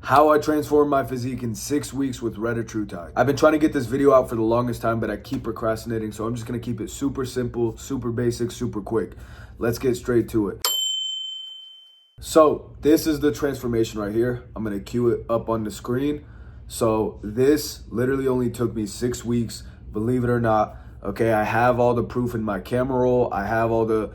How I transformed my physique in 6 weeks with Retatrutide. I've been trying to get this video out for the longest time, but I keep procrastinating, so I'm just gonna keep it super simple, super basic, super quick. Let's get straight to it. So this is the transformation right here. I'm gonna cue it up on the screen. So this literally only took me 6 weeks, believe it or not. Okay, I have all the proof in my camera roll. I have all the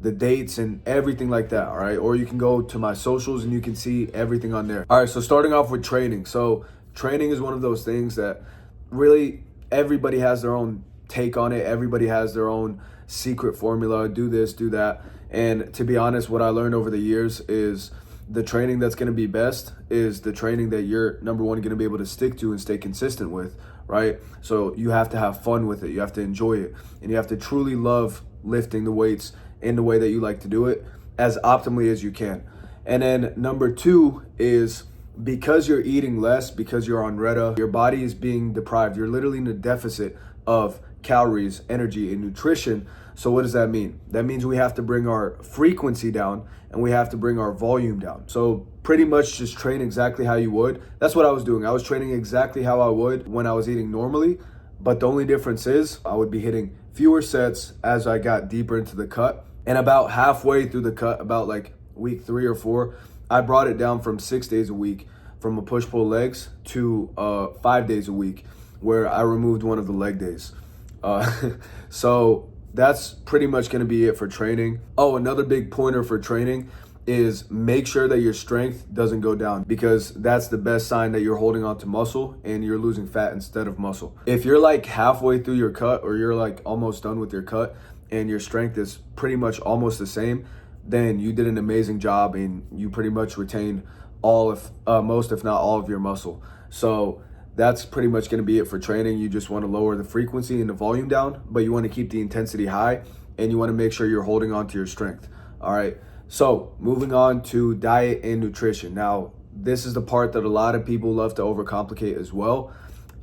dates and everything like that, all right? Or you can go to my socials and you can see everything on there. All right, so starting off with training. So training is one of those things that really everybody has their own take on it. Everybody has their own secret formula, do this, do that. And to be honest, what I learned over the years is the training that's gonna be best is the training that you're, number one, gonna be able to stick to and stay consistent with, right? So you have to have fun with it. You have to enjoy it. And you have to truly love lifting the weights in the way that you like to do it as optimally as you can. And then number two is because you're eating less, because you're on Reta, your body is being deprived. You're literally in a deficit of calories, energy, and nutrition. So what does that mean? That means we have to bring our frequency down and we have to bring our volume down. So pretty much just train exactly how you would. That's what I was doing. I was training exactly how I would when I was eating normally, but the only difference is I would be hitting fewer sets as I got deeper into the cut. And about halfway through the cut, about like week 3 or 4, I brought it down from 6 days a week from a push-pull legs to 5 days a week, where I removed one of the leg days. So that's pretty much gonna be it for training. Oh, another big pointer for training is make sure that your strength doesn't go down, because that's the best sign that you're holding on to muscle and you're losing fat instead of muscle. If you're like halfway through your cut or you're like almost done with your cut and your strength is pretty much almost the same, then you did an amazing job and you pretty much retained all of most if not all of your muscle. So that's pretty much going to be it for training. You just want to lower the frequency and the volume down, but you want to keep the intensity high and you want to make sure you're holding on to your strength. All right, so moving on to diet and nutrition. Now this is the part that a lot of people love to overcomplicate as well.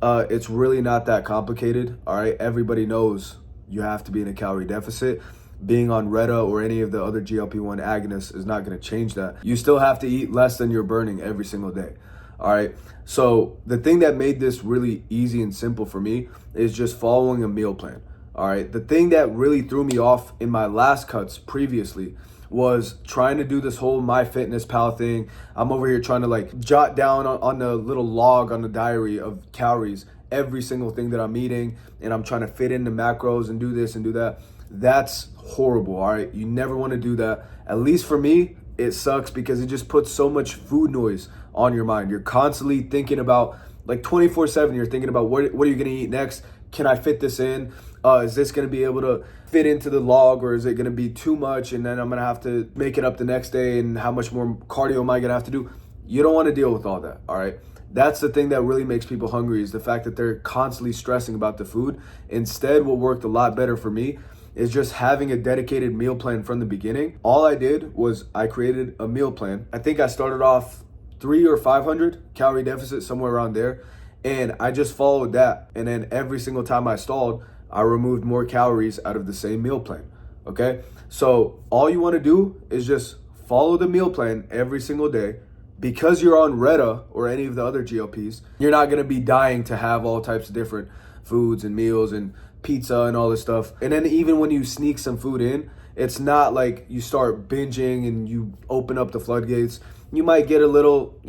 It's really not that complicated. All right, everybody knows you have to be in a calorie deficit. Being on Reta or any of the other GLP-1 agonists is not going to change that. You still have to eat less than you're burning every single day. All right, so the thing that made this really easy and simple for me is just following a meal plan. All right, the thing that really threw me off in my last cuts previously was trying to do this whole MyFitnessPal thing. I'm over here trying to like jot down on the little log on the diary of calories every single thing that I'm eating, and I'm trying to fit in the macros and do this and do that. That's horrible. All right, you never want to do that. At least for me, it sucks because it just puts so much food noise on your mind. You're constantly thinking about, like 24/7, you're thinking about what are you going to eat next? Can I fit this in? Is this going to be able to fit into the log, or is it going to be too much and then I'm going to have to make it up the next day, and how much more cardio am I going to have to do? You don't want to deal with all that. All right, that's the thing that really makes people hungry, is the fact that they're constantly stressing about the food. Instead, what worked a lot better for me is just having a dedicated meal plan from the beginning. All I did was I created a meal plan. I think I started off 300 or 500 calorie deficit, somewhere around there. And I just followed that. And then every single time I stalled, I removed more calories out of the same meal plan, okay? So all you wanna do is just follow the meal plan every single day. Because you're on Reta or any of the other GLPs, you're not gonna be dying to have all types of different foods and meals and pizza and all this stuff. And then even when you sneak some food in, it's not like you start binging and you open up the floodgates. You might get a little,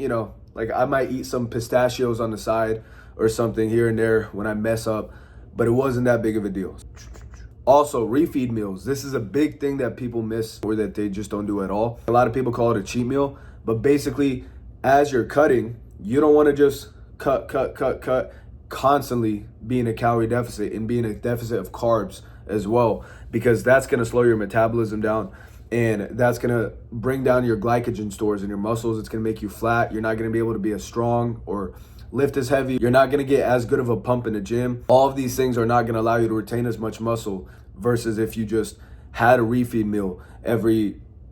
like I might eat some pistachios on the side or something here and there when I mess up, but it wasn't that big of a deal. Also, refeed meals. This is a big thing that people miss or that they just don't do at all. A lot of people call it a cheat meal, but basically as you're cutting, you don't want to just cut, constantly be in a calorie deficit and be in a deficit of carbs as well, because that's going to slow your metabolism down and that's going to bring down your glycogen stores in your muscles. It's going to make you flat. You're not going to be able to be as strong or lift as heavy. You're not going to get as good of a pump in the gym. All of these things are not going to allow you to retain as much muscle versus if you just had a refeed meal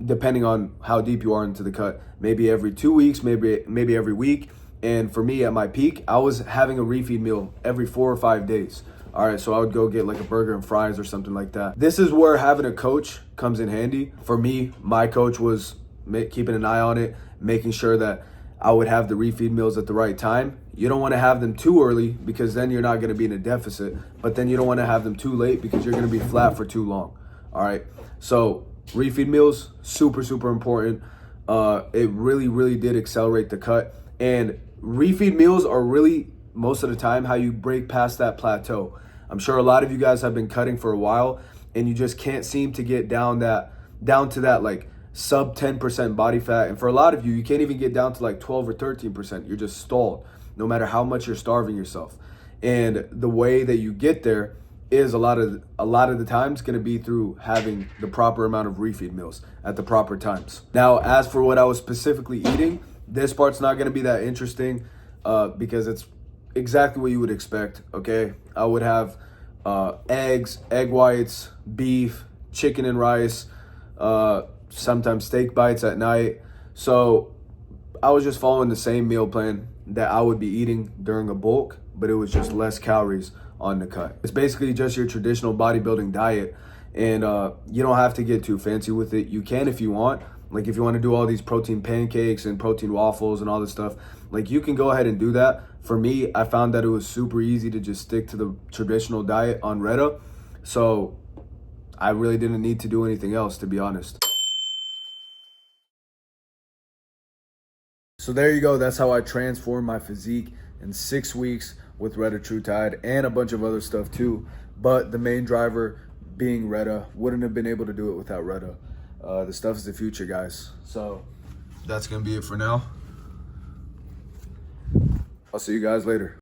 depending on how deep you are into the cut, maybe every 2 weeks, maybe every week. And for me, at my peak, I was having a refeed meal every 4 or 5 days. All right, so I would go get like a burger and fries or something like that. This is where having a coach comes in handy. For me, my coach was keeping an eye on it, making sure that I would have the refeed meals at the right time. You don't want to have them too early because then you're not going to be in a deficit, but then you don't want to have them too late because you're going to be flat for too long. All right. So refeed meals, super, super important. It really, really did accelerate the cut. And refeed meals are really, most of the time, how you break past that plateau. I'm sure a lot of you guys have been cutting for a while and you just can't seem to get down to that like sub 10% body fat. And for a lot of you, you can't even get down to like 12 or 13%. You're just stalled no matter how much you're starving yourself. And the way that you get there is a lot of the times going to be through having the proper amount of refeed meals at the proper times. Now, as for what I was specifically eating, this part's not going to be that interesting because it's exactly what you would expect. Okay, I would have eggs, egg whites, beef, chicken and rice, sometimes steak bites at night. So I was just following the same meal plan that I would be eating during a bulk, but it was just less calories on the cut. It's basically just your traditional bodybuilding diet, and you don't have to get too fancy with it. You can if you want. Like if you want to do all these protein pancakes and protein waffles and all this stuff, like you can go ahead and do that. For me, I found that it was super easy to just stick to the traditional diet on Reta. So I really didn't need to do anything else, to be honest. So there you go. That's how I transformed my physique in 6 weeks with Retatrutide and a bunch of other stuff too. But the main driver being Reta. Wouldn't have been able to do it without Reta. The stuff is the future, guys. So that's going to be it for now. I'll see you guys later.